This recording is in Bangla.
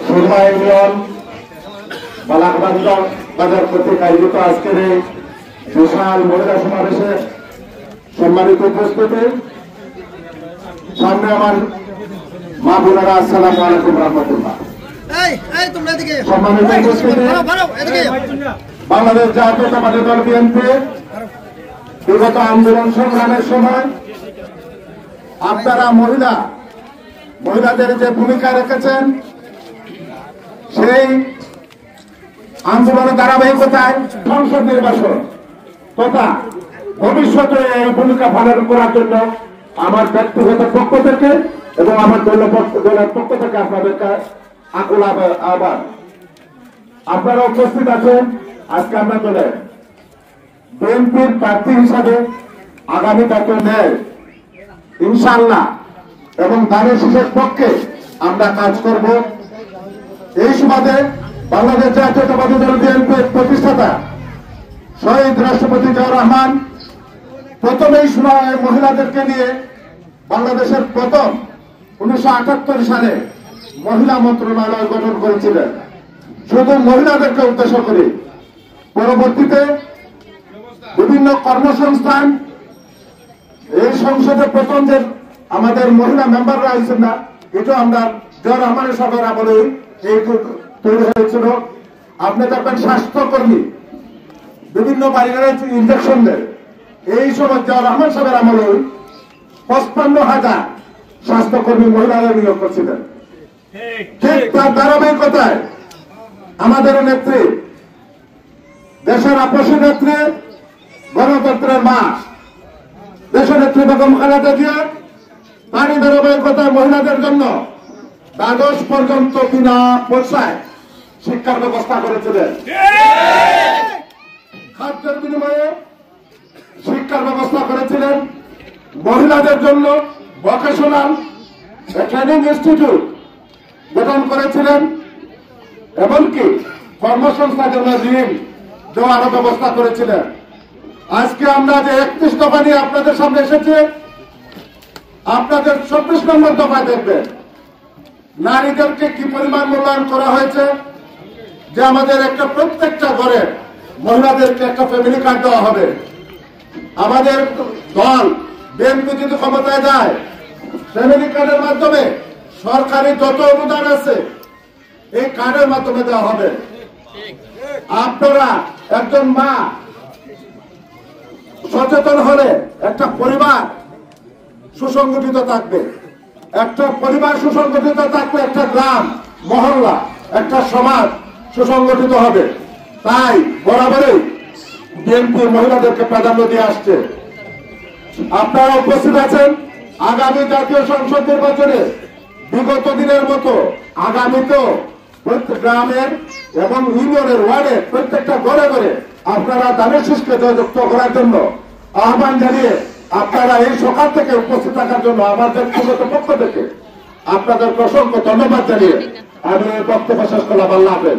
সুরমা ইউনিয়ন বাজার কর্তৃক আয়োজিত আজকের এই বিশাল মহিলা সমাবেশে সম্মানিত উপস্থিতি, সামনে আমার মা বোনেরা, আসসালামু আলাইকুম রহমতুল্লাহ। সম্মানিত উপস্থিতি, বাংলাদেশ জাতীয়তাবাদী দল বিএনপি বিগত আন্দোলন সংগ্রামের সময় আপনারা মহিলাদের যে ভূমিকা রেখেছেন, সেই আন্দোলনের ধারাবাহিকতায় সংসদ নির্বাচন তথা ভবিষ্যতে এই ভূমিকা পালন করার জন্য আমার ব্যক্তিগত পক্ষ থেকে এবং আমার দলের পক্ষ থেকে আপনাদেরকে আকুল আহ্বান। আপনারা উপস্থিত আছেন আজকে আমরা দলে বিএনপির প্রার্থী হিসাবে আগামী জাতীয় ন্যায় ইনশাআল্লাহ এবং ধানের শীষের পক্ষে আমরা কাজ করব। এই সুবাদে বাংলাদেশ জাতীয়তাবাদী দল বিএনপির প্রতিষ্ঠাতা শহীদ রাষ্ট্রপতি জিয়াউর রহমান প্রথমেই মহিলাদেরকে নিয়ে বাংলাদেশের প্রথম 1978 সালে মহিলা মন্ত্রণালয় গঠন করেছিলেন, শুধু মহিলাদেরকে উদ্দেশ্য করে। পরবর্তীতে বিভিন্ন কর্মসংস্থান, এই সংসদে প্রথম যে আমাদের মহিলা মেম্বাররা হয়েছেন না, এটা আমরা জিয়াউর রহমানের সরকার আমলে এই তৈরি হয়েছিল। আপনি দেখবেন স্বাস্থ্যকর্মী বিভিন্ন বাড়িঘরে ইঞ্জেকশন দেয়, এই সময় জিয়াউর রহমান সাহেবের আমলে 55,000 স্বাস্থ্যকর্মী মহিলারা নিয়োগ করছিলেন। ঠিক তার ধারাবাহিকতায় আমাদের নেত্রী, দেশের আপসী নেত্রী, গণতন্ত্রের মা দেশের নেত্রী বেগম খালেদা জিয়া তারই ধারাবাহিকতায় মহিলাদের জন্য দ্বাদশ পর্যন্ত বিনা পয়সায় শিক্ষার ব্যবস্থা করেছিলেন। খাদ্যের বিনিময়ে শিক্ষার ব্যবস্থা করেছিলেন। মহিলাদের জন্য ভোকেশনাল ট্রেনিং ইনস্টিটিউট গঠন করেছিলেন, এমনকি কর্মসংস্থানের জন্য ঋণ দেওয়ার ব্যবস্থা করেছিলেন। আজকে আমরা যে 31 দফা নিয়ে আপনাদের সামনে এসেছি, আপনাদের 24 নম্বর দফায় দেখবেন নারীদেরকে কি পরিমাণ মূল্যায়ন করা হয়েছে, যে আমাদের একটা প্রত্যেকটা ঘরে মহিলাদেরকে একটা ফ্যামিলি কার্ড দেওয়া হবে। আমাদের দল বিএনপি যদি ক্ষমতায় যায়, ফ্যামিলি কার্ডের মাধ্যমে সরকারি যত অনুদান আছে এই কার্ডের মাধ্যমে দেওয়া হবে। আপনারা একজন মা সচেতন হলে একটা পরিবার সুসংগঠিত থাকবে। একটা পরিবার সুসংগঠিত থাকলে একটা গ্রাম, মহল্লা, একটা সমাজ সুসংগঠিত হবে। তাই বরাবরই বিএনপি মহিলাদেরকে প্রাধান্য দিয়ে আসছে। আপনারা উপস্থিত আছেন আগামী জাতীয় সংসদ নির্বাচনে বিগত দিনের মতো আগামীতেও প্রত্যেক গ্রামের এবং ইউনিয়নের ওয়ার্ডের প্রত্যেকটা ঘরে ঘরে আপনারা ধানের শীষকে জয়যুক্ত করার জন্য আহ্বান জানিয়ে আপনারা এই সকাল থেকে উপস্থিত থাকার জন্য আমার ব্যক্তিগত পক্ষ থেকে আপনাদের অসংখ্য ধন্যবাদ জানিয়ে আমি বক্তব্য শেষ করলাম। আল্লাহ হাফেজ।